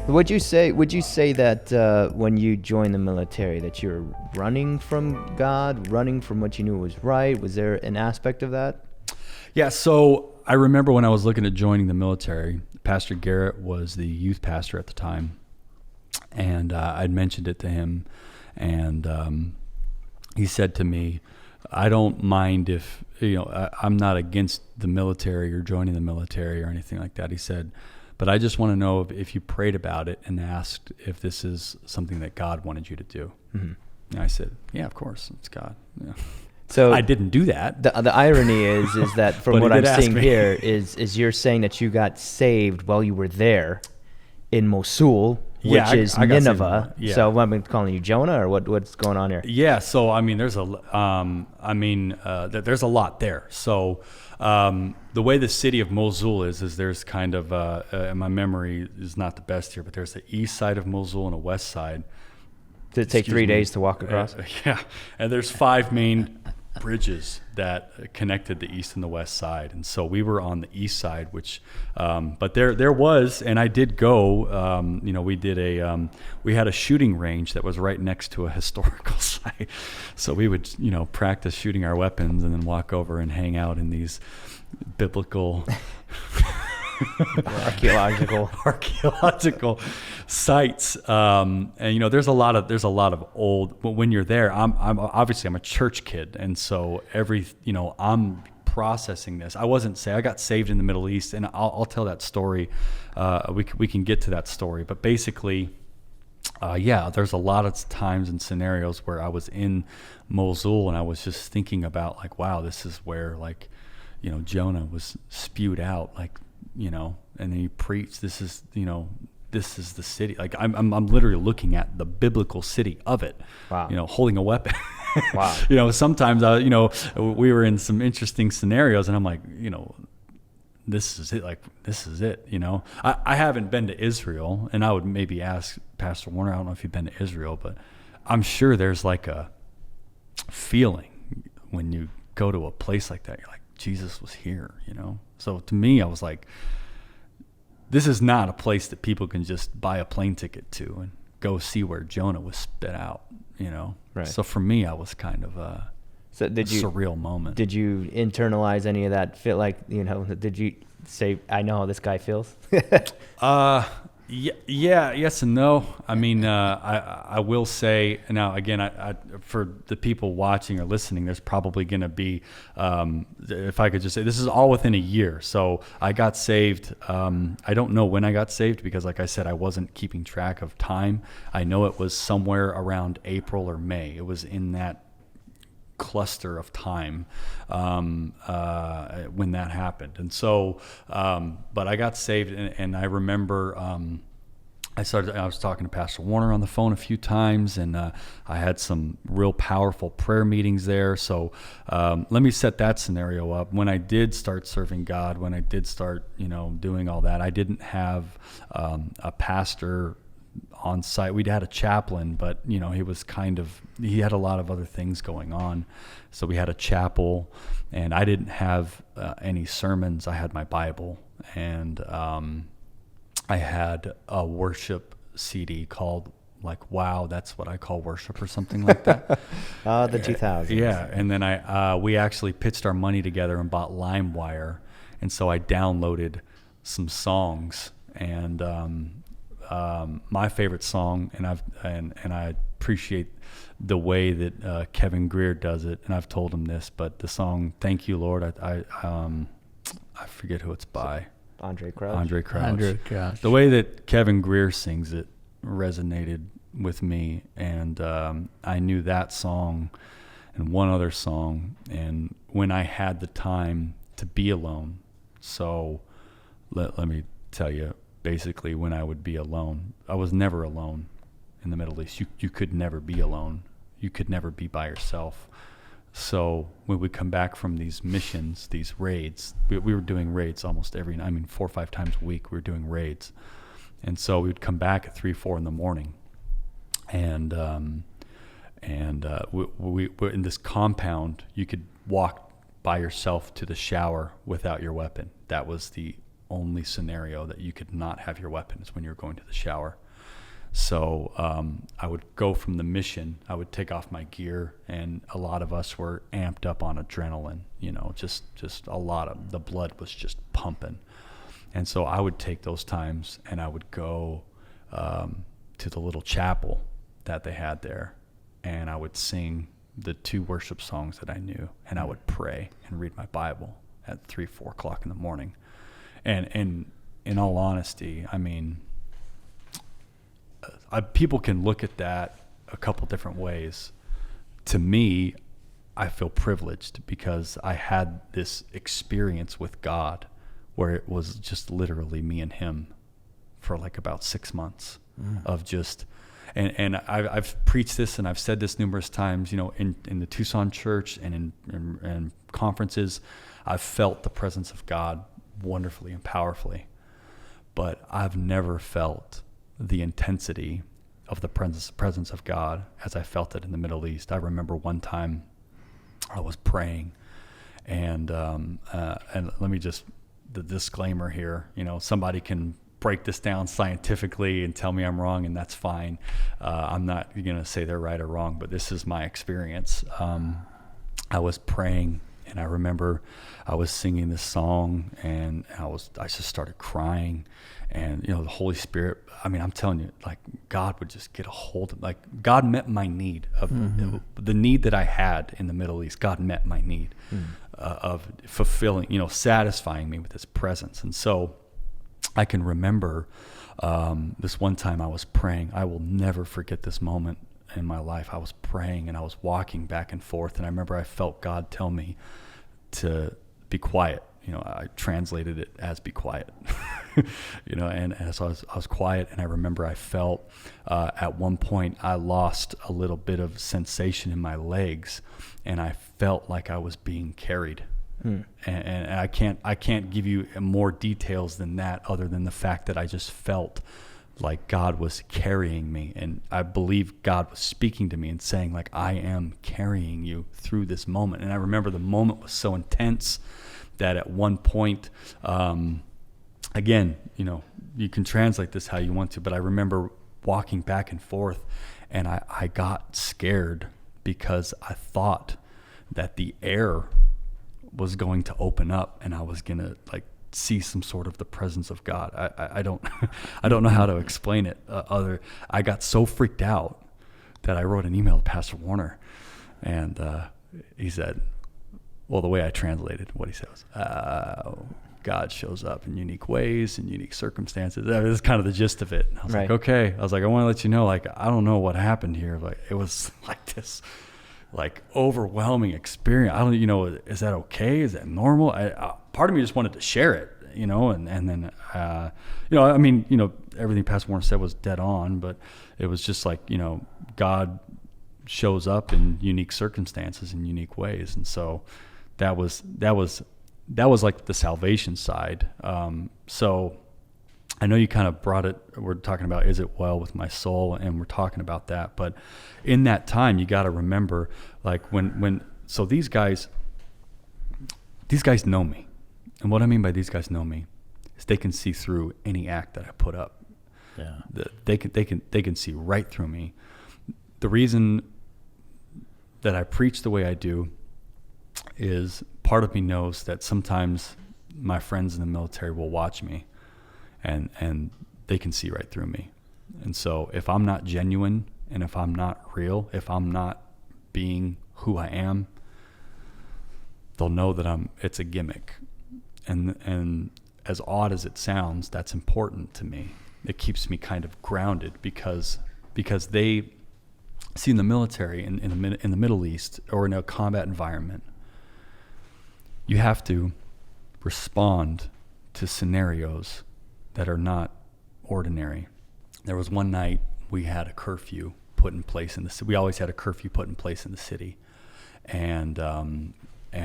Would you say that when you joined the military that you're running from God, running from what you knew was right? Was there an aspect of that? Yeah, so I remember when I was looking at joining the military, Pastor Garrett was the youth pastor at the time, and I'd mentioned it to him, and he said to me, I don't mind if, I'm not against the military or joining the military or anything like that. He said, but I just want to know if you prayed about it and asked if this is something that God wanted you to do. Mm-hmm. And I said, yeah, of course, it's God. Yeah. So I didn't do that. The irony is that from what I'm seeing here is you're saying that you got saved while you were there in Mosul, which is Nineveh. Yeah. So what, I'm calling you Jonah, or what's going on here? Yeah. So I mean, there's a lot there. So the way the city of Mosul is there's kind of and my memory is not the best here, but there's the east side of Mosul and a west side. Did it take 3 days to walk across? Yeah, and there's 5 main bridges that connected the east and the west side, and so we were on the east side, which but there was, and I did go, we had a shooting range that was right next to a historical site, so we would practice shooting our weapons and then walk over and hang out in these biblical archaeological sites, and there's a lot of old. But when you're there, I'm obviously a church kid, and so I'm processing this. I got saved in the Middle East, and I'll tell that story. We can get to that story, but basically, there's a lot of times and scenarios where I was in Mosul and I was just thinking about wow, this is where Jonah was spewed out, and then he preached, this is the city. I'm literally looking at the biblical city of it. Wow. Holding a weapon. Wow. Sometimes we were in some interesting scenarios, and I'm like, this is it. This is it. I haven't been to Israel, and I would maybe ask Pastor Warner. I don't know if you've been to Israel, but I'm sure there's a feeling when you go to a place like that. You're like, Jesus was here, So to me, I was like, this is not a place that people can just buy a plane ticket to and go see where Jonah was spit out, Right. So for me, I was kind of a surreal moment. Did you internalize any of that? Feel did you say, I know how this guy feels? Yeah, yes and no. I mean, I will say now again, I for the people watching or listening, there's probably going to be, if I could just say, this is all within a year. So I got saved. I don't know when I got saved because, like I said, I wasn't keeping track of time. I know it was somewhere around April or May. It was in that cluster of time when that happened, and so but I got saved, and I remember I was talking to Pastor Warner on the phone a few times, and I had some real powerful prayer meetings there. So let me set that scenario up. When I did start serving God, when I did start doing all that, I didn't have a pastor on site. We'd had a chaplain, but he had a lot of other things going on. So we had a chapel, and I didn't have any sermons. I had my Bible, and I had a worship CD called Wow, that's what I call worship, or something like that. The 2000s. Yeah, and then we actually pitched our money together and bought LimeWire, and so I downloaded some songs, and my favorite song, and I appreciate the way that Kevin Greer does it, and I've told him this, but the song "Thank You, Lord," I forget who it's by. Andre Crouch. Andre Crouch. The way that Kevin Greer sings it resonated with me, and I knew that song and one other song, and when I had the time to be alone. So let me tell you. Basically, when I would be alone, I was never alone in the Middle East. You could never be alone. You could never be by yourself. So when we come back from these missions, these raids, we were doing raids almost 4 or 5 times a week. We were doing raids, and so we would come back at 3, 4 in the morning, and we were in this compound. You could walk by yourself to the shower without your weapon. That was the only scenario that you could not have your weapons when you're going to the shower. So I would go from the mission, I would take off my gear, and a lot of us were amped up on adrenaline, just a lot of, the blood was just pumping. And so I would take those times and I would go to the little chapel that they had there, and I would sing the 2 worship songs that I knew, and I would pray and read my Bible at 3-4 o'clock in the morning. And in all honesty, I mean, people can look at that a couple different ways. To me, I feel privileged because I had this experience with God where it was just literally me and him for like about 6 months of just, and I've preached this and I've said this numerous times, in the Tucson church and in conferences, I've felt the presence of God wonderfully and powerfully, but I've never felt the intensity of the presence of God as I felt it in the Middle East. I remember one time I was praying, and let me just, the disclaimer here, somebody can break this down scientifically and tell me I'm wrong, and that's fine. I'm not going to say they're right or wrong, but this is my experience. I was praying, and I remember I was singing this song, and I just started crying, and the Holy Spirit, I mean, I'm telling you, like, God would just get a hold of, like, God met my need of the need that I had in the Middle East. God met my need of fulfilling, satisfying me with his presence. And so I can remember this one time I was praying. I will never forget this moment in my life. I was praying and I was walking back and forth, and I remember I felt God tell me to be quiet. I translated it as be quiet, and so I was quiet, and I remember I felt at one point I lost a little bit of sensation in my legs, and I felt like I was being carried. And I can't give you more details than that, other than the fact that I just felt like God was carrying me, and I believe God was speaking to me and saying, like, I am carrying you through this moment. And I remember the moment was so intense that at one point, again, you can translate this how you want to, but I remember walking back and forth, and I got scared because I thought that the air was going to open up and I was going to, like, see some sort of the presence of God. I don't know how to explain it. I got so freaked out that I wrote an email to Pastor Warner, and he said, well, the way I translated what he said was, God shows up in unique ways, in unique circumstances. That was kind of the gist of it. And I was like, okay. I was like, I want to let you know, like, I don't know what happened here. Like, it was like this, like, overwhelming experience. I don't, is that okay? Is that normal? Part of me just wanted to share it, and then, I mean, everything Pastor Warren said was dead on, but it was just like, God shows up in unique circumstances in unique ways. And so that was like the salvation side. So I know you kind of brought it, we're talking about, is it well with my soul? And we're talking about that. But in that time, you got to remember, like, so these guys know me. And what I mean by these guys know me is they can see through any act that I put up. Yeah. They can see right through me. The reason that I preach the way I do is part of me knows that sometimes my friends in the military will watch me and they can see right through me. And so if I'm not genuine, and if I'm not real, if I'm not being who I am, they'll know that it's a gimmick. And as odd as it sounds, that's important to me. It keeps me kind of grounded because they see in the military, in the Middle East, or in a combat environment, you have to respond to scenarios that are not ordinary. There was one night we had a curfew put in place in the city. We always had a curfew put in place in the city, and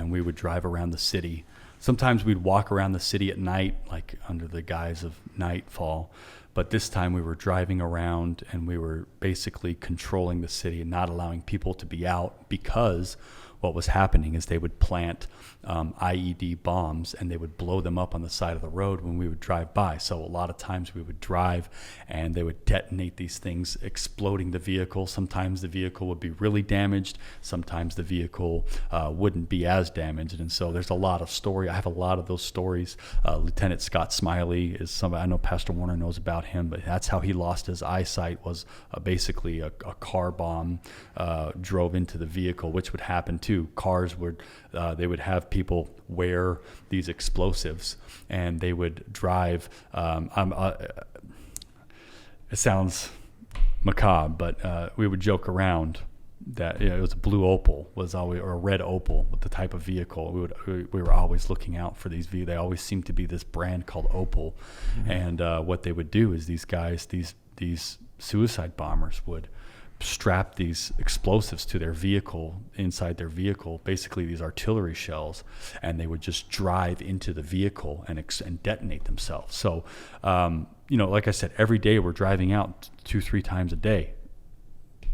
we would drive around the city. Sometimes we'd walk around the city at night, like under the guise of nightfall. But this time we were driving around and we were basically controlling the city and not allowing people to be out because what was happening is they would plant IED bombs and they would blow them up on the side of the road when we would drive by. So a lot of times we would drive and they would detonate these things, exploding the vehicle. Sometimes the vehicle would be really damaged. Sometimes the vehicle wouldn't be as damaged. And so there's a lot of story. I have a lot of those stories. Lieutenant Scott Smiley is somebody, I know Pastor Warner knows about him, but that's how he lost his eyesight, was basically a car bomb drove into the vehicle, which would happen too. Cars would, they would have people wear these explosives and they would drive. It sounds macabre, but we would joke around that it was a blue Opal was always, or a red Opal with the type of vehicle. We were always looking out for these vehicles. They always seemed to be this brand called Opal. Mm-hmm. And what they would do is these guys, these suicide bombers would strap these explosives to their vehicle, inside their vehicle, basically these artillery shells, and they would just drive into the vehicle and detonate themselves. So, like I said, every day we're driving out 2-3 times a day.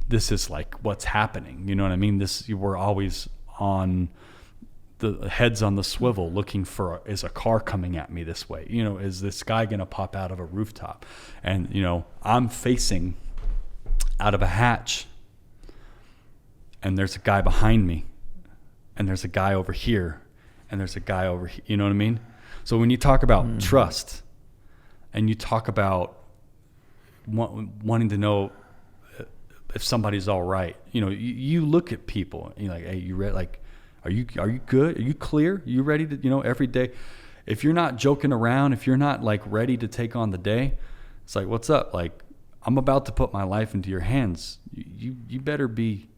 This is like what's happening. You know what I mean? We're always on the heads on the swivel looking for, is a car coming at me this way? Is this guy going to pop out of a rooftop? And, I'm facing out of a hatch and there's a guy behind me and there's a guy over here and there's a guy over here. You know what I mean? So when you talk about trust and you talk about wanting to know if somebody's all right, you look at people and you're like, hey, you ready? Like, are you good? Are you clear? Are you ready to, every day? If you're not joking around, if you're not like ready to take on the day, it's like, what's up? Like, I'm about to put my life into your hands. You better be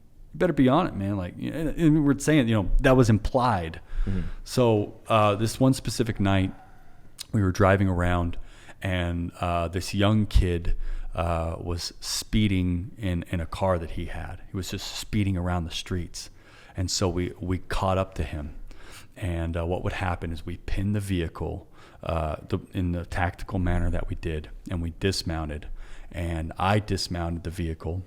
on it, man. Like, and we're saying, that was implied. Mm-hmm. So this one specific night, we were driving around, and this young kid was speeding in a car that he had. He was just speeding around the streets, and so we caught up to him. And what would happen is we pinned the vehicle in the tactical manner that we did, and we dismounted. And I dismounted the vehicle,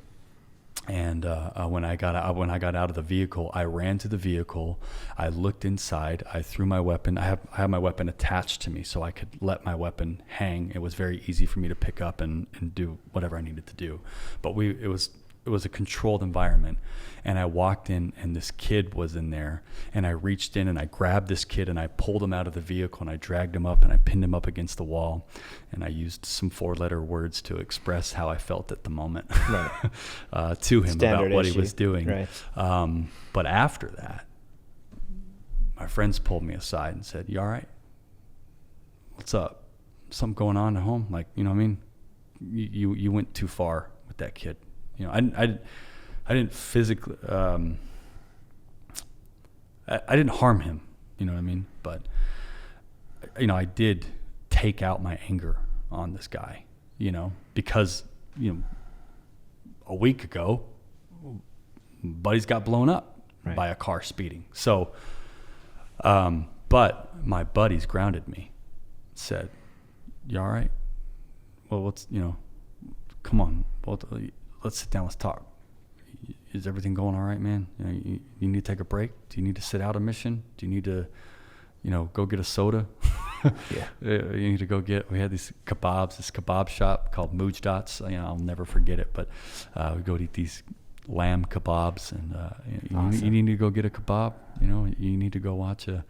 and when I got out of the vehicle, I ran to the vehicle. I looked inside. I threw my weapon. I have my weapon attached to me, so I could let my weapon hang. It was very easy for me to pick up and do whatever I needed to do. But it was a controlled environment, and I walked in, and this kid was in there, and I reached in and I grabbed this kid and I pulled him out of the vehicle and I dragged him up and I pinned him up against the wall, and I used some 4-letter words to express how I felt at the moment right. To him Standard about what issue. He was doing. Right. But after that, my friends pulled me aside and said, "You all right? What's up? Something going on at home? Like, you know what I mean? You went too far with that kid." I didn't physically, I didn't harm him, you know what I mean? But, I did take out my anger on this guy, because, a week ago, buddies got blown up right. by a car speeding. So, but my buddies grounded me, said, "You all right? Well, come on, let's sit down, let's talk. Is everything going all right, man? You need to take a break? Do you need to sit out a mission? Do you need to, go get a soda?" Yeah. You need to go we had this kebab shop called Mujdat's. I'll never forget it, but we go to eat these lamb kebabs, and awesome. You need to go get a kebab. You need to go watch a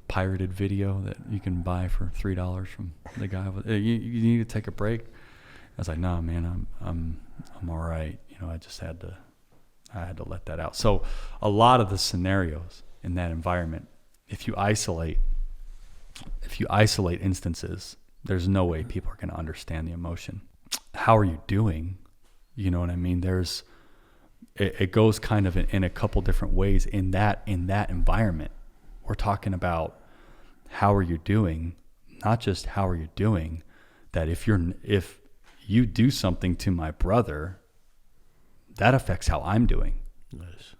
pirated video that you can buy for $3 from the guy. You need to take a break. I was like, "No, man, I'm all right." I just had to let that out. So a lot of the scenarios in that environment, if you isolate instances, there's no way people are going to understand the emotion. How are you doing? You know what I mean? It goes kind of in a couple different ways in that environment. We're talking about how are you doing, not just how are you doing, that if you do something to my brother, that affects how I'm doing. Nice.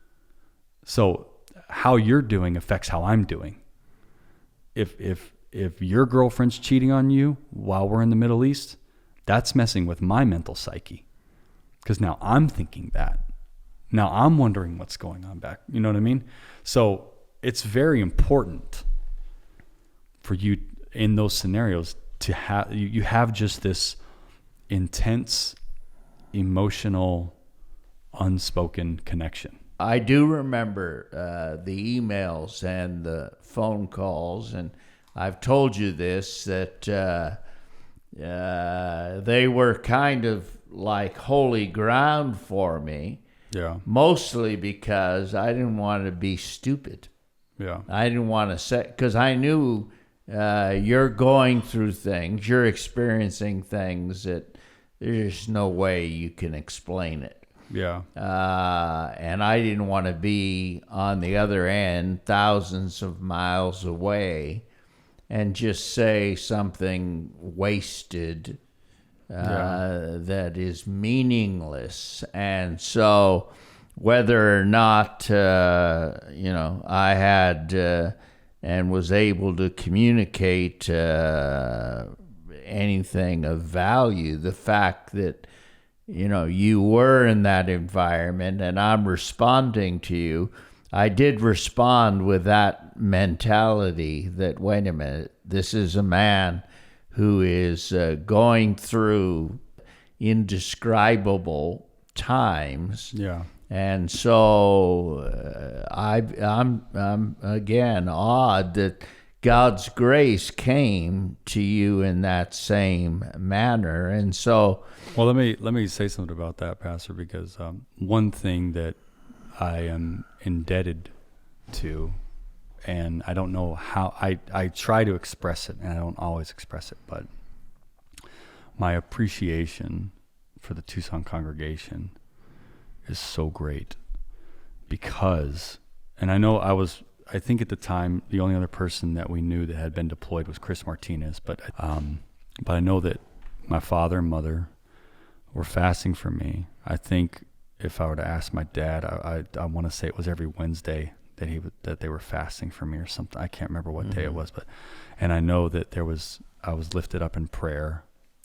So how you're doing affects how I'm doing. If your girlfriend's cheating on you while we're in the Middle East, that's messing with my mental psyche. Because now I'm thinking that. Now I'm wondering what's going on back. You know what I mean? So it's very important for you in those scenarios to have, you have just this intense, emotional, unspoken connection. I do remember the emails and the phone calls, and I've told you this, that they were kind of like holy ground for me. Yeah. Mostly because I didn't want to be stupid. Yeah. I didn't want to say, because I knew you're going through things, you're experiencing things that there's no way you can explain it. Yeah. And I didn't want to be on the other end, thousands of miles away, and just say something wasted that is meaningless. And so whether or not, I had and was able to communicate anything of value, the fact that, you were in that environment and I'm responding to you, I did respond with that mentality that, wait a minute, this is a man who is going through indescribable times. Yeah. And so I'm again awed that God's grace came to you in that same manner. And so, well, let me say something about that, Pastor, because one thing that I am indebted to, and I don't know how, I try to express it, and I don't always express it, but my appreciation for the Tucson congregation is so great because, and I think at the time, the only other person that we knew that had been deployed was Chris Martinez, but I know that my father and mother were fasting for me. I think if I were to ask my dad, I want to say it was every Wednesday that they were fasting for me or something. I can't remember what day it was, and I know that I was lifted up in prayer,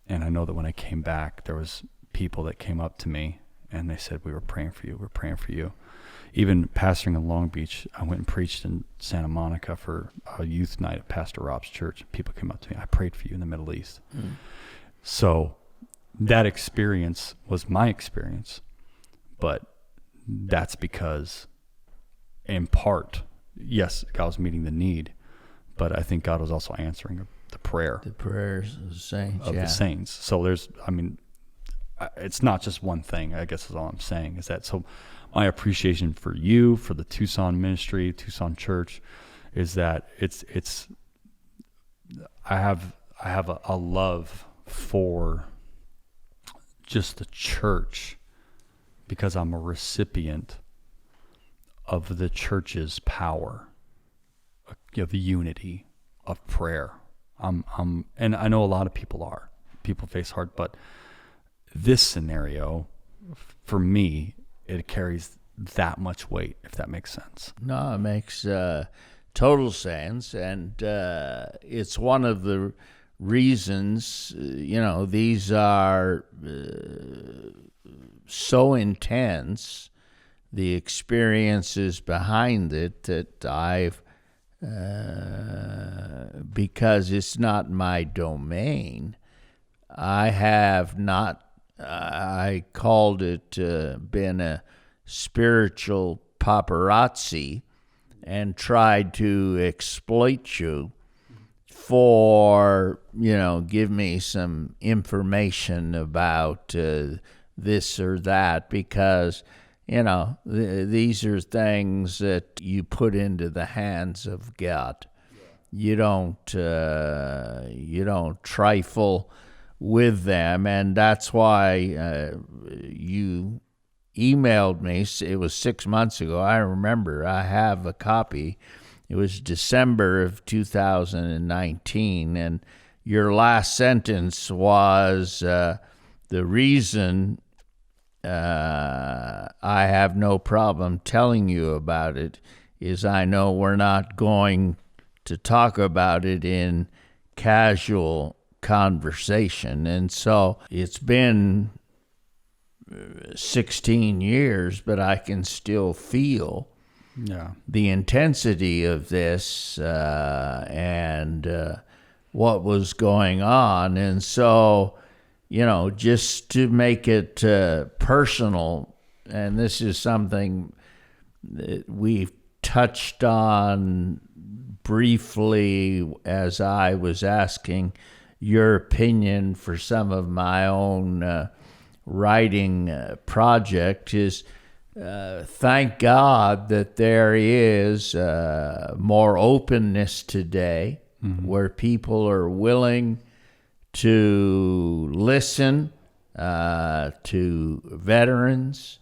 and I know that when I came back, there was people that came up to me and they said, "We were praying for you. We're praying for you." Even pastoring in Long Beach, I went and preached in Santa Monica for a youth night at Pastor Rob's church. People came up to me, "I prayed for you in the Middle East." So that experience was my experience, but that's because, in part, yes, God was meeting the need, but I think God was also answering the prayers of the saints. The saints. So it's not just one thing, I guess is all I'm saying, is that, so my appreciation for you, for the Tucson ministry, Tucson church, is that I have a love for just the church because I'm a recipient of the church's power, of unity, of prayer. And I know a lot of people face hard, but this scenario, for me, it carries that much weight, if that makes sense. No, it makes total sense, and it's one of the reasons, these are so intense, the experiences behind it, that I've, because it's not my domain, I called it been a spiritual paparazzi and tried to exploit you for, give me some information about this or that, because, these are things that you put into the hands of God. You don't trifle with them, and that's why you emailed me. It was 6 months ago. I remember. I have a copy. It was December of 2019, and your last sentence was, the reason I have no problem telling you about it is I know we're not going to talk about it in casual conversation. And so it's been 16 years, but I can still feel the intensity of this and what was going on. And so, just to make it personal, and this is something that we've touched on briefly as I was asking your opinion for some of my own writing project, is thank God that there is more openness today, where people are willing to listen to veterans,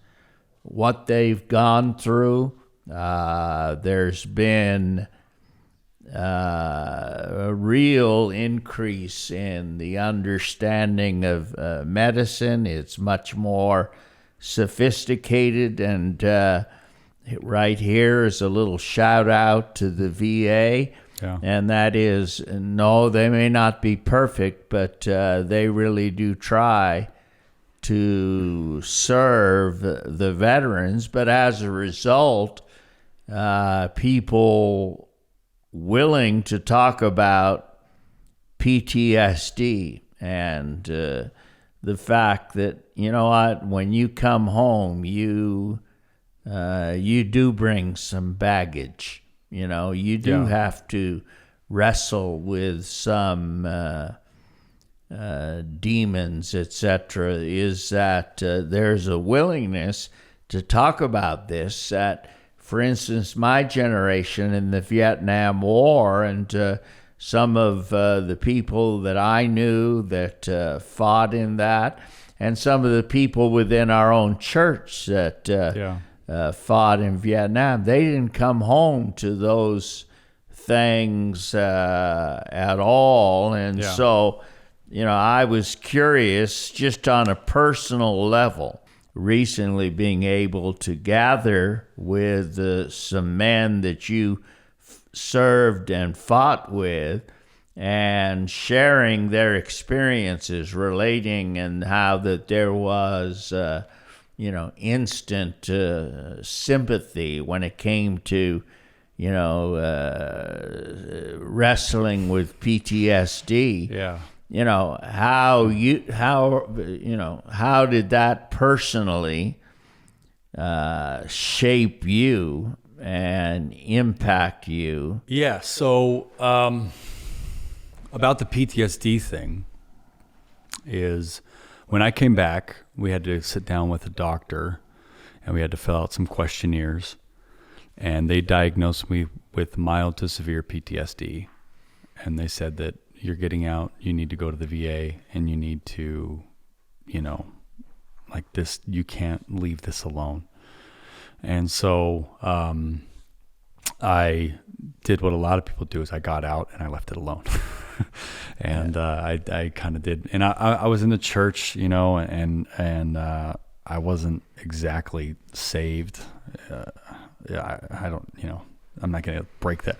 what they've gone through. There's been a real increase in the understanding of medicine. It's much more sophisticated, and right here is a little shout out to the VA. And that is, no, they may not be perfect, but they really do try to serve the veterans. But as a result, people willing to talk about PTSD and the fact that, when you come home, you do bring some baggage. You do have to wrestle with some demons, etc. Is that there's a willingness to talk about this. That, for instance, my generation in the Vietnam War, and some of the people that I knew that fought in that, and some of the people within our own church that fought in Vietnam, they didn't come home to those things at all. And so, I was curious, just on a personal level, recently being able to gather with some men that you served and fought with, and sharing their experiences, relating, and how that there was instant sympathy when it came to, wrestling with PTSD. How did that personally shape you and impact you? Yeah. So about the PTSD thing is, when I came back, we had to sit down with a doctor and we had to fill out some questionnaires, and they diagnosed me with mild to severe PTSD. And they said that you're getting out, you need to go to the VA, and you need to, like this, you can't leave this alone. And so I did what a lot of people do, is I got out and I left it alone. And I kind of did. And I was in the church, and I wasn't exactly saved. I don't, I'm not going to break that.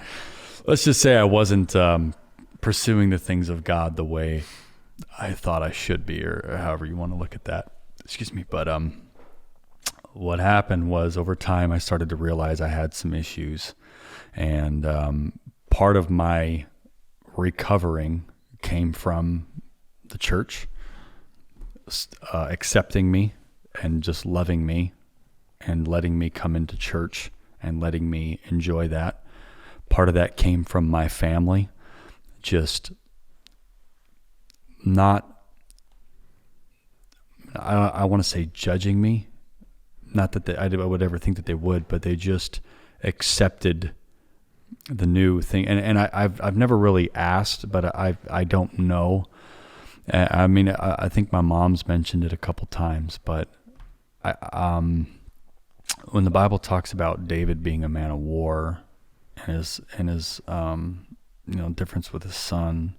Let's just say I wasn't pursuing the things of God the way I thought I should be, or however you want to look at that. Excuse me. But what happened was, over time, I started to realize I had some issues. And part of my recovering came from the church accepting me and just loving me and letting me come into church and letting me enjoy that. Part of that came from my family, just not, I want to say judging me. Not that I would ever think that they would, but they just accepted the new thing. And I've never really asked, but I don't know. I mean, I think my mom's mentioned it a couple times, but when the Bible talks about David being a man of war and his difference with his son,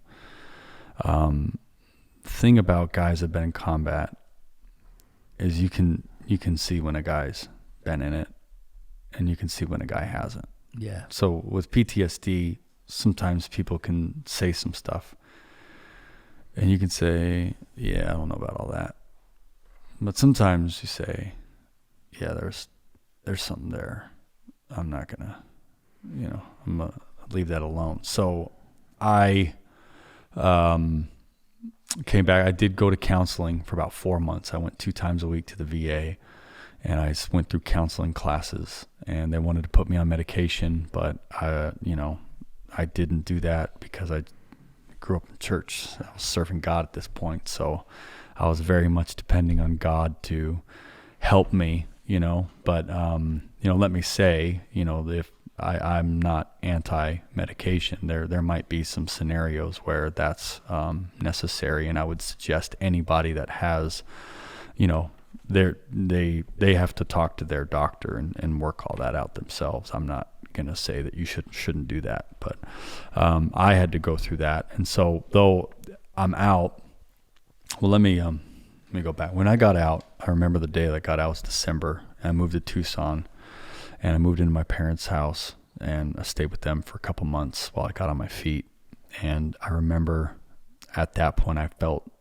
thing about guys that have been in combat is you can see when a guy's been in it, and you can see when a guy hasn't. Yeah. So with PTSD, sometimes people can say some stuff, and you can say, "Yeah, I don't know about all that," But sometimes you say, yeah, there's something there. I'm not going to, I'm going to leave that alone. So I came back. I did go to counseling for about 4 months. I went 2 times a week to the VA, and I went through counseling classes, and they wanted to put me on medication, but I didn't do that because I grew up in church. I was serving God at this point. So I was very much depending on God to help me, but, let me say, if I'm not anti-medication, there might be some scenarios where that's necessary. And I would suggest anybody that has, they have to talk to their doctor and work all that out themselves. I'm not going to say that you shouldn't do that, but I had to go through that. And so though I'm out, well, let me go back. When I got out, I remember the day that I got out was December, and I moved to Tucson, and I moved into my parents' house, and I stayed with them for a couple months while I got on my feet. And I remember at that point I felt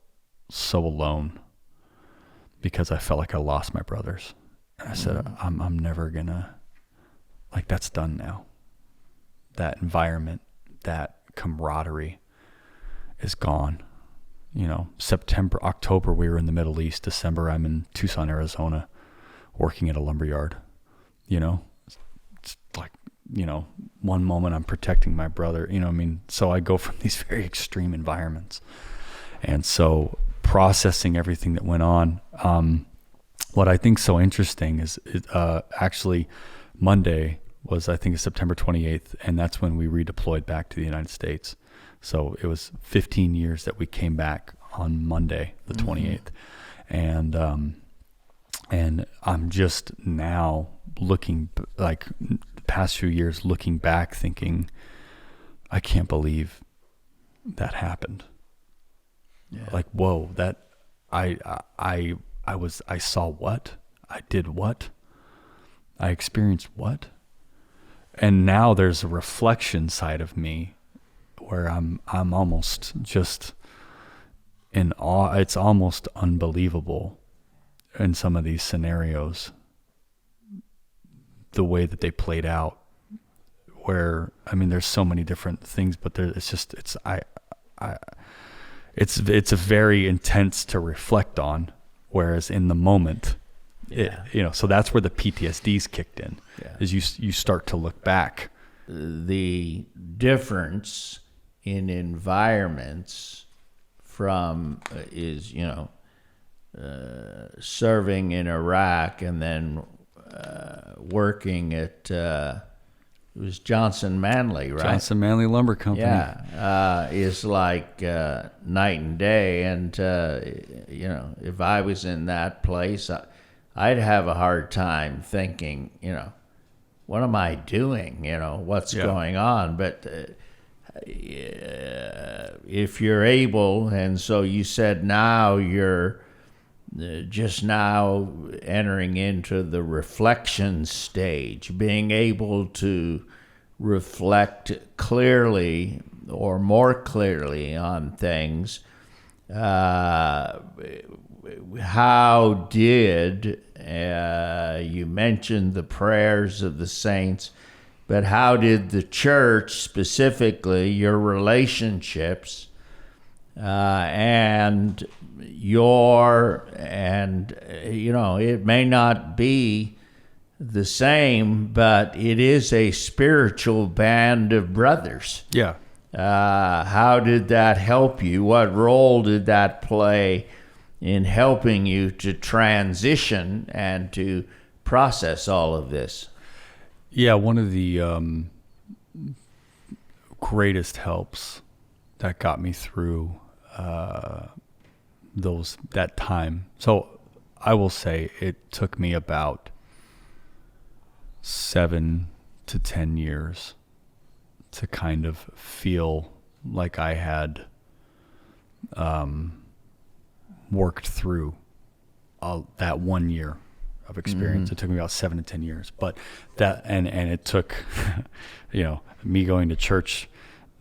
so alone because I felt like I lost my brothers. And I said, I'm never gonna, that's done now. That environment, that camaraderie is gone. September, October, we were in the Middle East. December, I'm in Tucson, Arizona, working at a lumberyard. It's like, one moment I'm protecting my brother, so I go from these very extreme environments. And so processing everything that went on, what I think so interesting is actually Monday was, I think, September 28th, and that's when we redeployed back to the United States. So it was 15 years that we came back on Monday, the 28th. And I'm just now looking, the past few years, looking back thinking, I can't believe that happened. Yeah. Whoa, that I saw what? I did what? I experienced what? And now there's a reflection side of me where I'm almost just in awe. It's almost unbelievable in some of these scenarios, the way that they played out, where, there's so many different things, but it's a very intense to reflect on, whereas in the moment, so that's where the PTSD's kicked in, is you start to look back. The difference in environments from serving in Iraq and then working at it was Johnson Manley, right? Johnson Manley Lumber Company. Yeah, is like night and day. And if I was in that place, I'd have a hard time thinking, what am I doing? What's going on? But if you're able, and so you said now you're just now entering into the reflection stage, being able to reflect clearly or more clearly on things. How did, you mentioned the prayers of the saints, but how did the church, specifically your relationships, and it may not be the same, but it is a spiritual band of brothers. Yeah. How did that help you? What role did that play in helping you to transition and to process all of this? Yeah, one of the greatest helps that got me through that time. So I will say it took me about 7 to 10 years to kind of feel like I had worked through that 1 year of experience. Mm-hmm. It took me about 7 to 10 years, but and it took, me going to church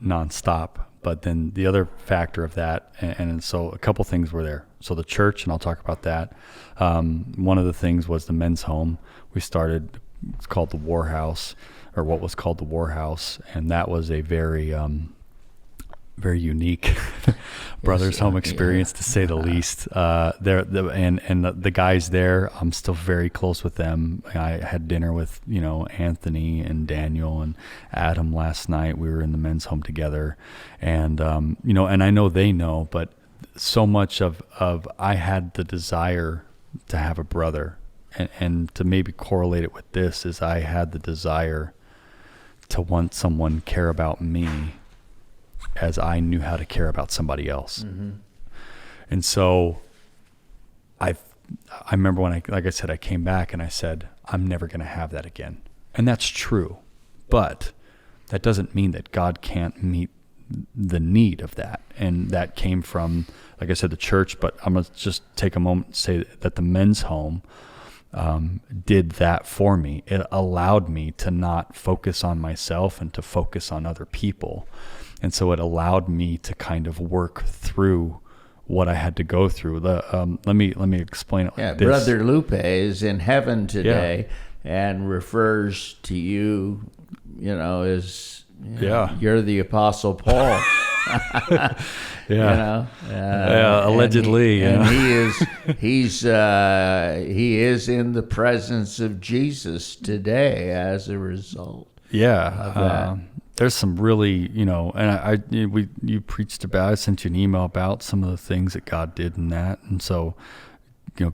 nonstop, But then the other factor of that, and so a couple things were there. So the church, and I'll talk about that. One of the things was the men's home. We started, it's called the War House, or what was called the War House, and that was a very unique brother's home experience, to say the least. The guys there, I'm still very close with them. I had dinner with, Anthony and Daniel and Adam last night. We were in the men's home together, and and I know they know, but so much of I had the desire to have a brother, and to maybe correlate it with this is I had the desire to want someone care about me as I knew how to care about somebody else. Mm-hmm. And so I remember when I came back and I said, I'm never going to have that again. And that's true, but that doesn't mean that God can't meet the need of that. And that came from, like I said, the church, but I'm going to just take a moment and say that the men's home did that for me. It allowed me to not focus on myself and to focus on other people. And so it allowed me to kind of work through what I had to go through. Let me explain it like this. Brother Lupe is in heaven today and refers to you, as you're the Apostle Paul. Allegedly. He is in the presence of Jesus today as a result. Of that. There's some really, and you preached about, I sent you an email about some of the things that God did in that. And so,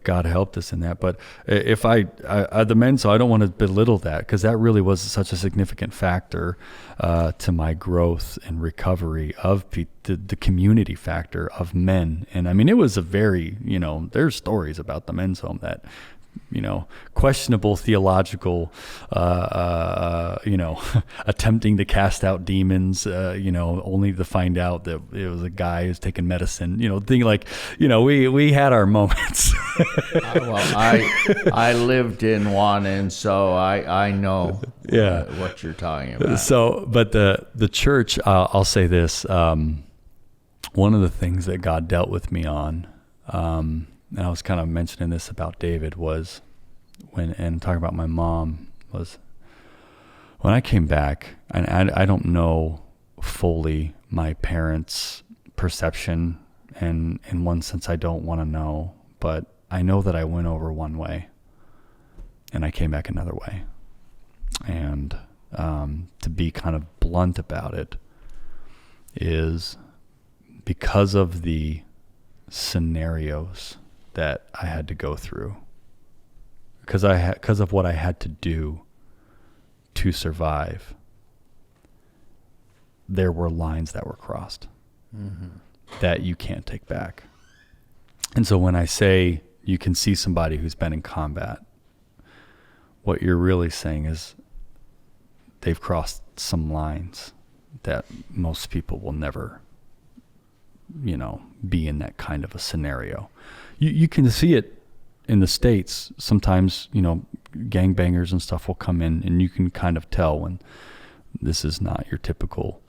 God helped us in that. But if the men, so I don't want to belittle that, because that really was such a significant factor to my growth and recovery of the community factor of men. And I mean, it was a very, there's stories about the men's home that, questionable theological, attempting to cast out demons, only to find out that it was a guy who's taking medicine, thing like, we had our moments. I lived in one, and so I know what you're talking about. So, but the church, I'll say this, one of the things that God dealt with me on, and I was kind of mentioning this about David, was and talking about my mom, was when I came back, and I don't know fully my parents' perception, and in one sense I don't want to know, but I know that I went over one way and I came back another way. And to be kind of blunt about it, is because of the scenarios that I had to go through, because of what I had to do to survive, there were lines that were crossed that you can't take back. And so when I say you can see somebody who's been in combat, what you're really saying is they've crossed some lines that most people will never, be in that kind of a scenario. You can see it in the States. Sometimes, gangbangers and stuff will come in, and you can kind of tell when this is not your typical,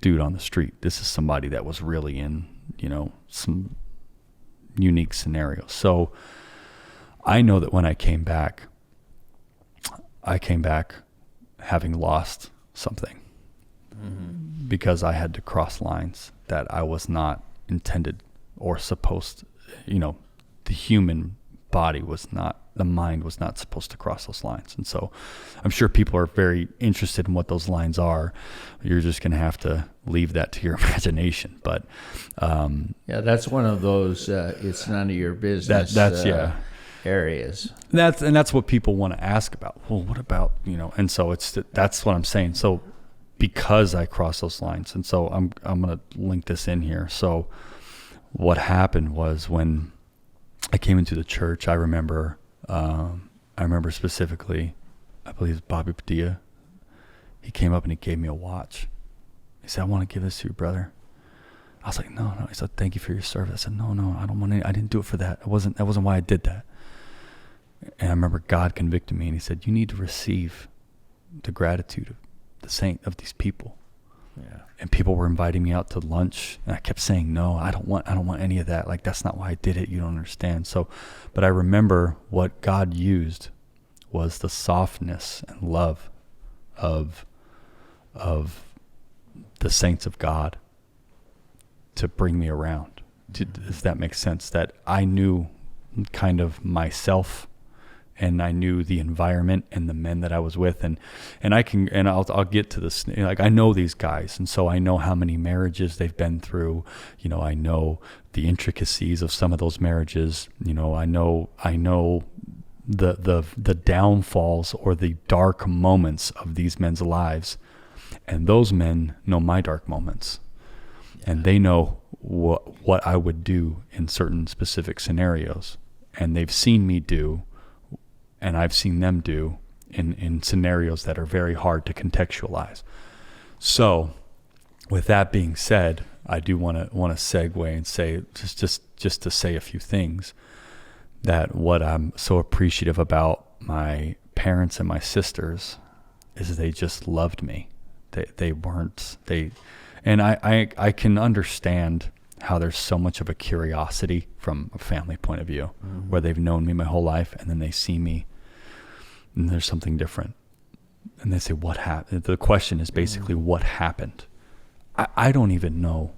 dude on the street. This is somebody that was really in, some unique scenarios. So I know that when I came back having lost something, because I had to cross lines that I was not intended or supposed, the human body was not, the mind was not supposed to cross those lines. And so I'm sure people are very interested in what those lines are. You're just going to have to leave that to your imagination. But that's one of those, it's none of your business areas. That's what people want to ask about. Well, what about, and so that's what I'm saying. So because I crossed those lines, and so I'm going to link this in here. So what happened was, when I came into the church, I remember specifically, I believe it was Bobby Padilla. He came up and he gave me a watch. He said, "I want to give this to you, brother." I was like, no. He said, "Thank you for your service." I said, no, I don't want any, I didn't do it for that. That wasn't why I did that. And I remember God convicted me, and he said, "You need to receive the gratitude of the saint of these people." Yeah. And people were inviting me out to lunch, and I kept saying, no, I don't want any of that. Like, that's not why I did it. You don't understand. So, but I remember what God used was the softness and love of the saints of God to bring me around. If that makes sense, that I knew kind of myself, and I knew the environment and the men that I was with, and I'll get to this. Like, I know these guys, and so I know how many marriages they've been through. You know, I know the intricacies of some of those marriages. You know, I know the downfalls or the dark moments of these men's lives, and those men know my dark moments, and they know what I would do in certain specific scenarios, and they've seen me do, and I've seen them do in scenarios that are very hard to contextualize. So, with that being said, I do want to segue and say just to say a few things. That what I'm so appreciative about my parents and my sisters is they just loved me. And I can understand how there's so much of a curiosity from a family point of view, where they've known me my whole life, and then they see me and there's something different, and they say, what happened? The question is basically, what happened? I don't even know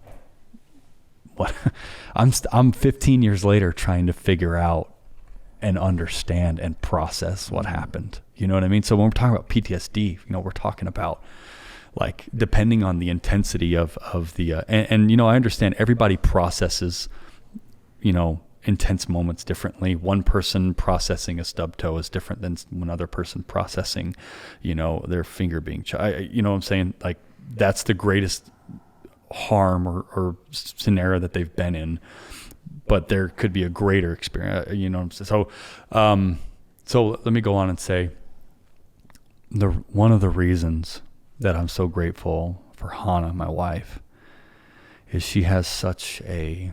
what I'm 15 years later trying to figure out and understand and process what happened. You know what I mean? So when we're talking about PTSD, you know, we're talking about, like, depending on the intensity of the, and you know, I understand everybody processes, you know, intense moments differently. One person processing a stub toe is different than another person processing, you know, their finger being, you know what I'm saying? Like, that's the greatest harm or scenario that they've been in. But there could be a greater experience, you know. So let me go on and say, one of the reasons that I'm so grateful for Hannah, my wife, is she has such a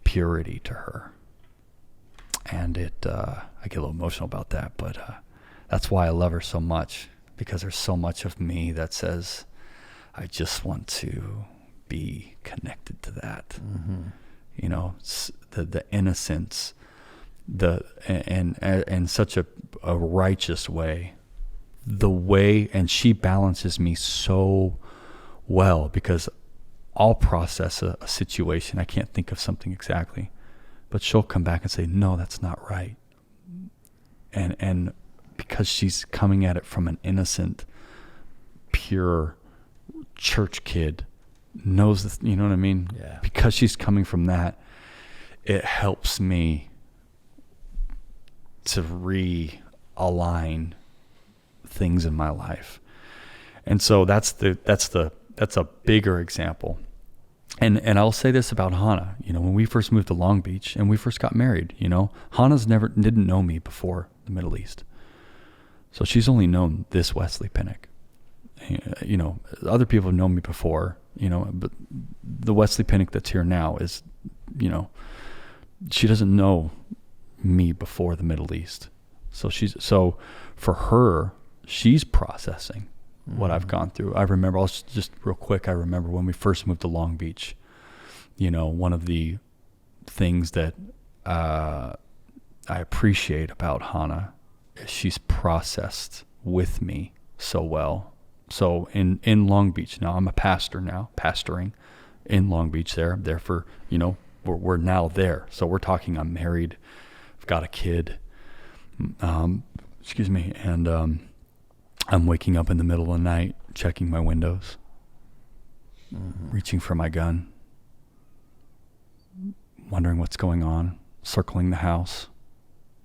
purity to her, and I get a little emotional about that. But that's why I love her so much, because there's so much of me that says, I just want to be connected to that. Mm-hmm. You know, the innocence, and such a righteous way, and she balances me so well, because I'll process a situation. I can't think of something exactly, but she'll come back and say, no, that's not right. And because she's coming at it from an innocent, pure church kid, knows this, you know what I mean? Yeah. Because she's coming from that, it helps me to realign things in my life. And so that's a bigger example. And I'll say this about Hannah, you know, when we first moved to Long Beach and we first got married, you know, Hannah's didn't know me before the Middle East. So she's only known this Wesley Pinnick. You know, other people have known me before, you know, but the Wesley Pinnick that's here now is, you know, she doesn't know me before the Middle East. So for her, she's processing what I've gone through. I remember when we first moved to Long Beach, you know, one of the things that I appreciate about Hannah is she's processed with me so well. So in Long Beach now, I'm a pastor now, pastoring in Long Beach there. I'm there for, you know, we're now there. So we're talking, I'm married, I've got a kid, and I'm waking up in the middle of the night, checking my windows, reaching for my gun, wondering what's going on, circling the house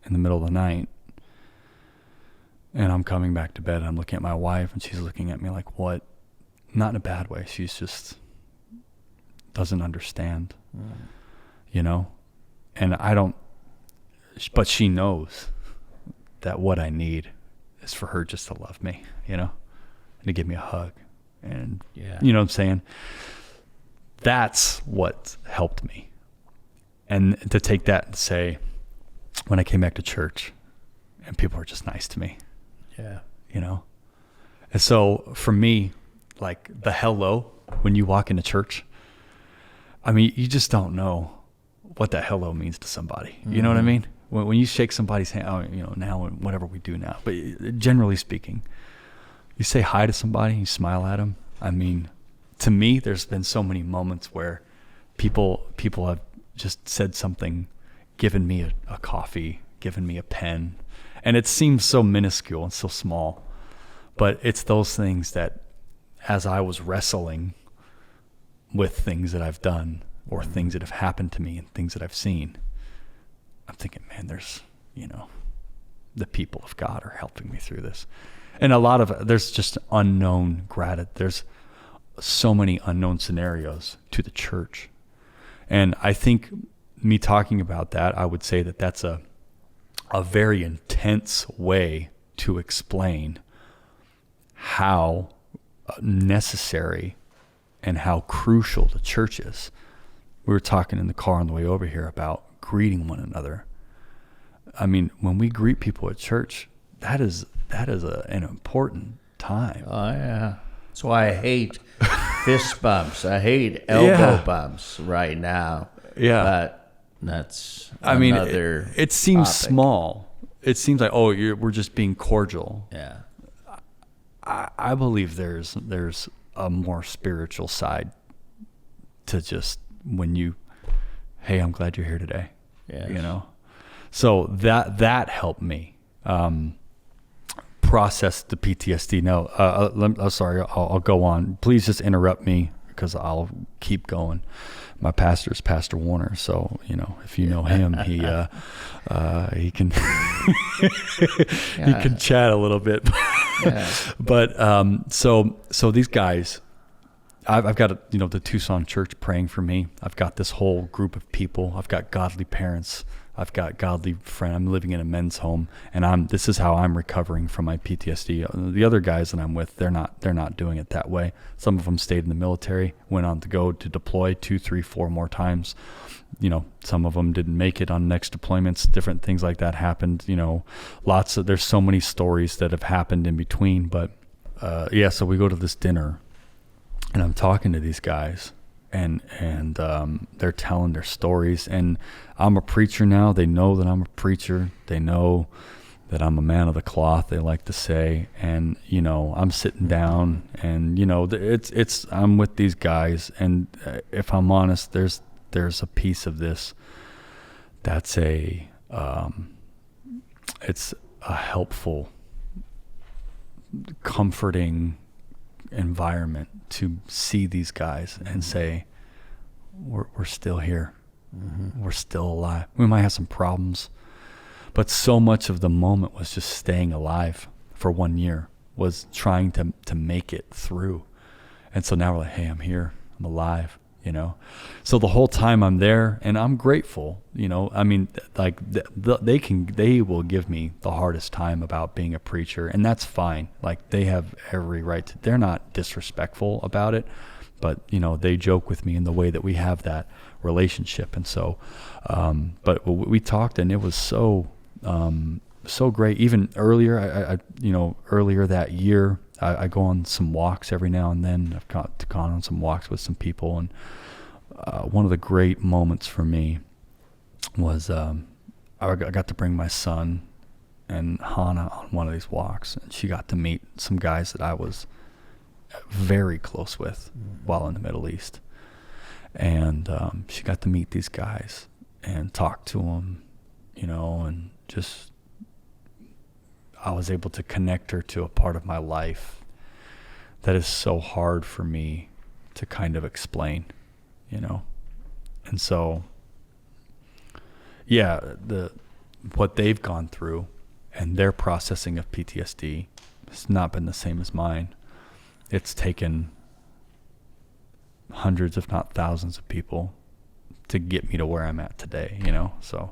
in the middle of the night. And I'm coming back to bed, and I'm looking at my wife, and she's looking at me like, what? Not in a bad way. She's just doesn't understand, you know? And but she knows that what I need is for her just to love me, you know, and to give me a hug. And, you know what I'm saying? That's what helped me. And to take that and say, when I came back to church and people were just nice to me, you know? And so for me, like the hello when you walk into church. I mean, you just don't know what that hello means to somebody. You know what I mean? When you shake somebody's hand, now whatever we do now, but generally speaking, you say hi to somebody, you smile at them. I mean, to me, there's been so many moments where people have just said something, given me a coffee, given me a pen, and it seems so minuscule and so small, but it's those things that, as I was wrestling with things that I've done or things that have happened to me and things that I've seen, I'm thinking, man, there's, the people of God are helping me through this. And there's just unknown gratitude. There's so many unknown scenarios to the church. And I think me talking about that, I would say that that's a very intense way to explain how necessary and how crucial the church is. We were talking in the car on the way over here about greeting one another. I mean, when we greet people at church, that is an important time. Oh yeah, that's why I hate fist bumps. I hate elbow bumps right now. Yeah, but that's another. It seems topic. Small. It seems like we're just being cordial. Yeah, I believe there's a more spiritual side to just when hey, I'm glad you're here today. Yes. So that helped me process the PTSD. No, sorry, I'll go on. Please just interrupt me because I'll keep going. My pastor is Pastor Warner, so if you know him, he can he can chat a little bit. But so these guys, I've got the Tucson church praying for me. I've got this whole group of people. I've got godly parents. I've got godly friends. I'm living in a men's home, and this is how I'm recovering from my PTSD. The other guys that I'm with, they're not doing it that way. Some of them stayed in the military, went on to go to deploy 2, 3, 4 more times. Some of them didn't make it on next deployments. Different things like that happened. There's so many stories that have happened in between. But so we go to this dinner, and I'm talking to these guys. And they're telling their stories, and I'm a preacher now. They know that I'm a preacher. They know that I'm a man of the cloth, they like to say. And I'm sitting down, and I'm with these guys, and if I'm honest, there's a piece of this that's it's a helpful, comforting environment to see these guys and say, we're still here. We're still alive. We might have some problems, but so much of the moment was just staying alive for 1 year, was trying to make it through. And so now we're like, hey, I'm here, I'm alive, So the whole time I'm there, and I'm grateful, I mean, like they will give me the hardest time about being a preacher, and that's fine. Like, they have every right to, they're not disrespectful about it, but they joke with me in the way that we have that relationship. And so, but we talked, and it was so great. Even earlier, I earlier that year, I go on some walks every now and then. I've gone on some walks with some people, and one of the great moments for me was I got to bring my son and Hannah on one of these walks, and she got to meet some guys that I was very close with while in the Middle East. And she got to meet these guys and talk to them, and just I was able to connect her to a part of my life that is so hard for me to kind of explain, And so, what they've gone through and their processing of PTSD has not been the same as mine. It's taken hundreds, if not thousands of people to get me to where I'm at today, so.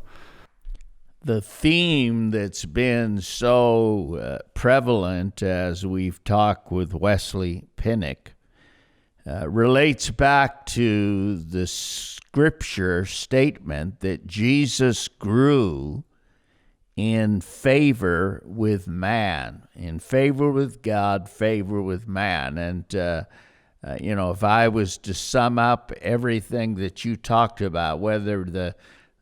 The theme that's been so prevalent as we've talked with Wesley Pinnick relates back to the scripture statement that Jesus grew in favor with man, in favor with God, favor with man. And, if I was to sum up everything that you talked about, whether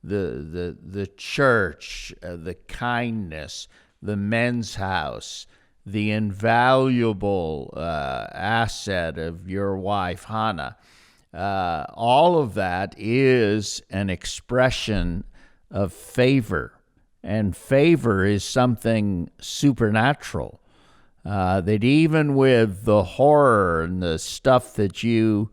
the church, the kindness, the men's house, the invaluable asset of your wife, Hannah, all of that is an expression of favor. And favor is something supernatural. That even with the horror and the stuff that you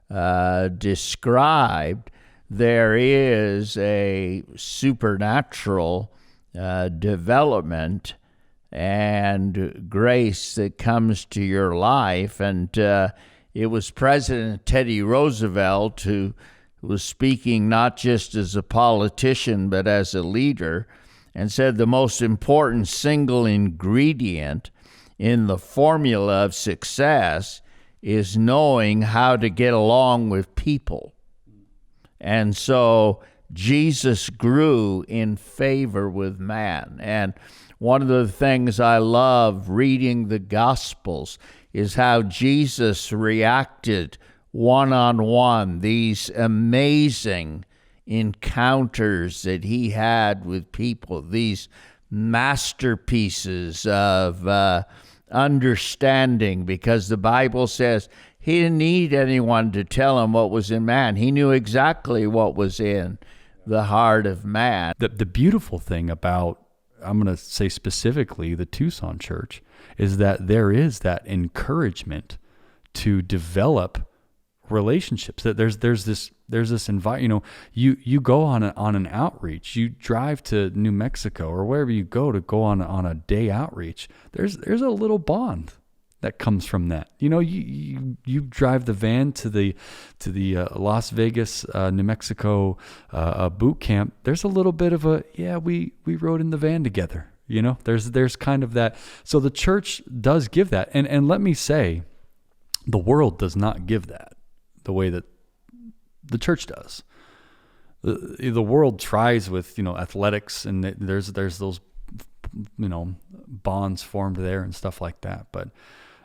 described, there is a supernatural development and grace that comes to your life. And it was President Teddy Roosevelt who was speaking not just as a politician, but as a leader, and said the most important single ingredient in the formula of success is knowing how to get along with people. And so Jesus grew in favor with man. And one of the things I love reading the Gospels is how Jesus reacted one-on-one, these amazing encounters that he had with people, these masterpieces of understanding, because the Bible says he didn't need anyone to tell him what was in man. He knew exactly what was in the heart of man. The beautiful thing about, I'm going to say specifically, the Tucson church, is that there is that encouragement to develop relationships. That there's this environment. You go on an outreach. You drive to New Mexico or wherever you go on a day outreach. There's a little bond that comes from that. You drive the van to the Las Vegas, New Mexico boot camp. There's a little bit of we rode in the van together. There's kind of that. So the church does give that, and let me say, the world does not give that the way that the church does. The world tries with athletics, and there's those bonds formed there and stuff like that. But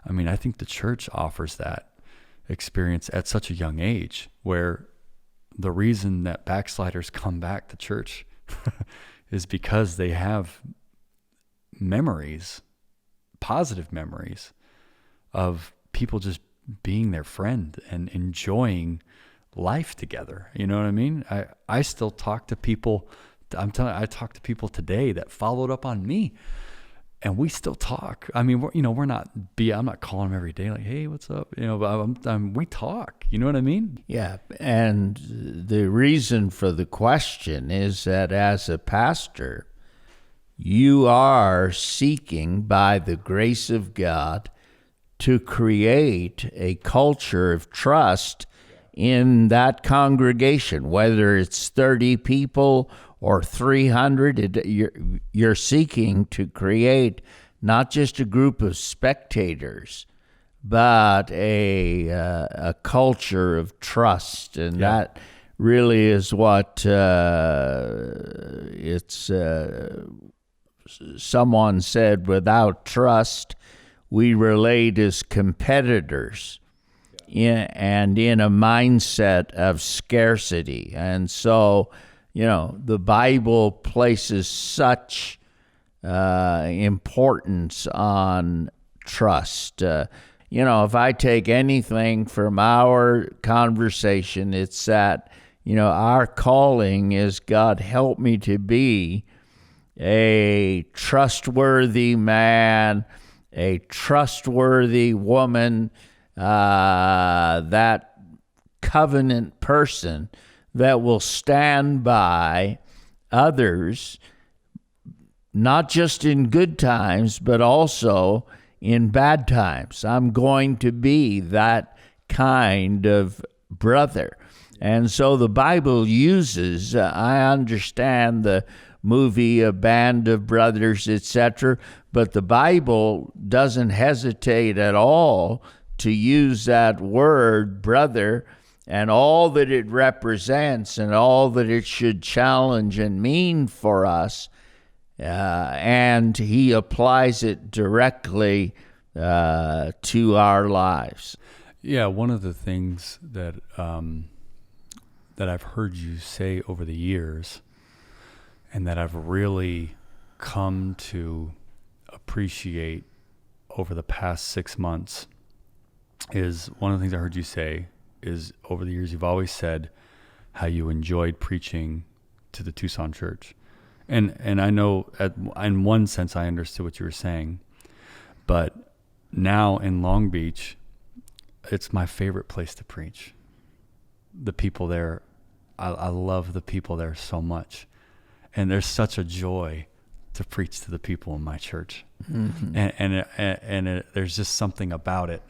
I mean, I think the church offers that experience at such a young age, where the reason that backsliders come back to church is because they have memories, positive memories of people just being their friend and enjoying life together. You know what I mean? I still talk to people. I talk to people today that followed up on me, and we still talk. I mean, I'm not calling them every day like, hey, what's up? But we talk. You know what I mean? Yeah. And the reason for the question is that as a pastor, you are seeking, by the grace of God, to create a culture of trust in that congregation, whether it's 30 people or 300. You're seeking to create not just a group of spectators, but a culture of trust, and that really is what someone said. Without trust, we relate as competitors and in a mindset of scarcity. And so, the Bible places such importance on trust. If I take anything from our conversation, it's that, our calling is, God, help me to be a trustworthy man, a trustworthy woman, that covenant person that will stand by others, not just in good times, but also in bad times. I'm going to be that kind of brother. And so the Bible uses, I understand the movie A Band of Brothers, etc., but the Bible doesn't hesitate at all to use that word, brother, and all that it represents and all that it should challenge and mean for us. and he applies it directly to our lives. Yeah, one of the things that that I've heard you say over the years, and that I've really come to appreciate over the past 6 months, is one of the things I heard you say is, over the years you've always said how you enjoyed preaching to the Tucson church. And I know in one sense I understood what you were saying, but now in Long Beach, it's my favorite place to preach. The people there, I love the people there so much. And there's such a joy to preach to the people in my church. Mm-hmm. And there's just something about it.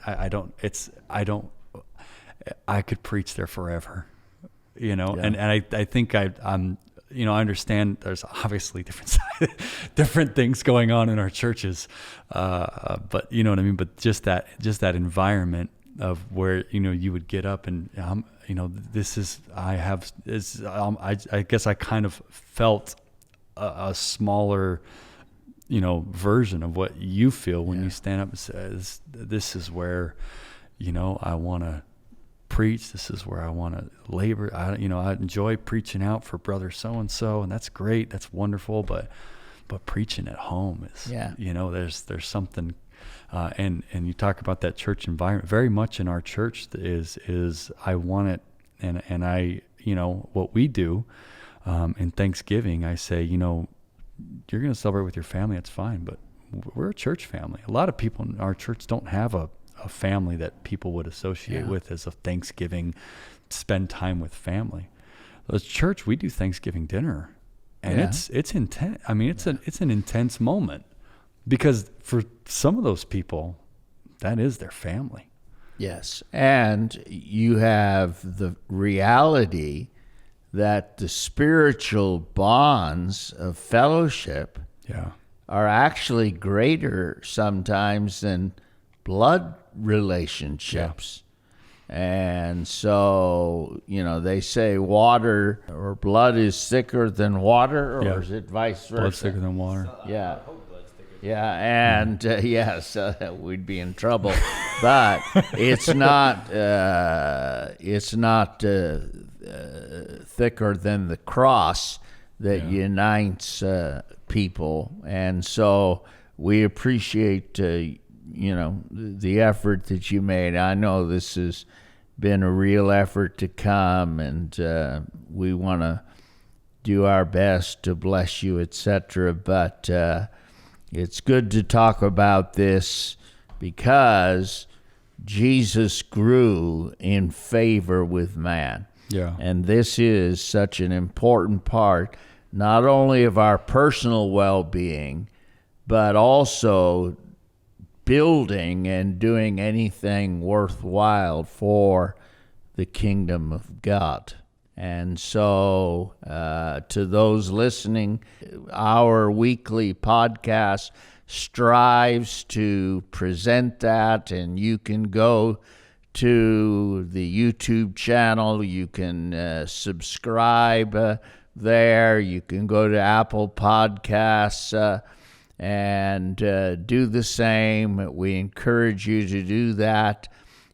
I could preach there forever, you know? Yeah. And I think I'm, you know, I understand there's obviously different things going on in our churches. But you know what I mean? But just that environment of where, you know, you would get up and, you know, I guess I kind of felt a smaller, you know, version of what you feel when you stand up and say, this is where, you know, I want to preach. This is where I want to labor. I enjoy preaching out for brother so-and-so, and that's great. That's wonderful. But preaching at home is, you know, there's something, and you talk about that church environment very much in our church is I want it. And I, you know, what we do, in Thanksgiving, I say, you know, you're going to celebrate with your family. That's fine. But we're a church family. A lot of people in our church don't have a family that people would associate with as a Thanksgiving, spend time with family. As church, we do Thanksgiving dinner, and it's intense. I mean, it's an intense moment, because for some of those people, that is their family. Yes, and you have the reality that the spiritual bonds of fellowship are actually greater sometimes than blood relationships. And so, you know, they say water or blood is thicker than water, or is it vice versa? Blood's thicker than water. And yes, we'd be in trouble. But it's not thicker than the cross that unites people. And so we appreciate you know, the effort that you made. I know this has been a real effort to come, and we want to do our best to bless you, etc. But it's good to talk about this because Jesus grew in favor with man. Yeah. And this is such an important part, not only of our personal well-being, but also building and doing anything worthwhile for the kingdom of God. And so to those listening, our weekly podcast strives to present that, and you can go to the YouTube channel. You can subscribe there. You can go to Apple Podcasts and do the same. We encourage you to do that.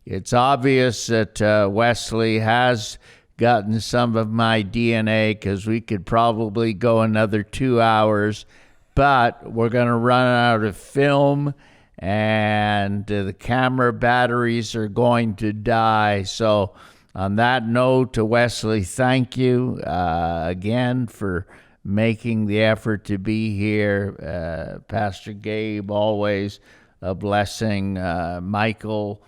It's obvious that Wesley has gotten some of my DNA, because we could probably go another 2 hours, but we're going to run out of film, and the camera batteries are going to die. So on that note, to Wesley, thank you again for making the effort to be here. Pastor Gabe, always a blessing. Michael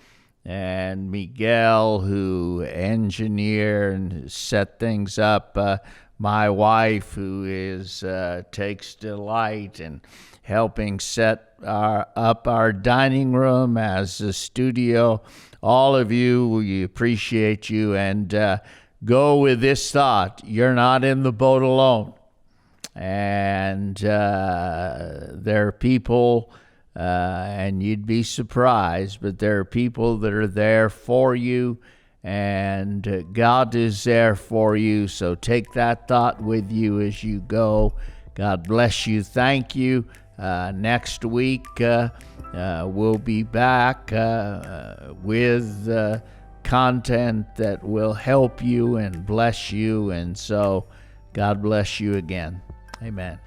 and Miguel, who engineer and set things up. My wife, who takes delight in helping set up our dining room as a studio. All of you, we appreciate you, and go with this thought: you're not in the boat alone. And there are people, and you'd be surprised, but there are people that are there for you, and God is there for you. So take that thought with you as you go. God bless you. Thank you. Next week, we'll be back with content that will help you and bless you. And so, God bless you again. Amen.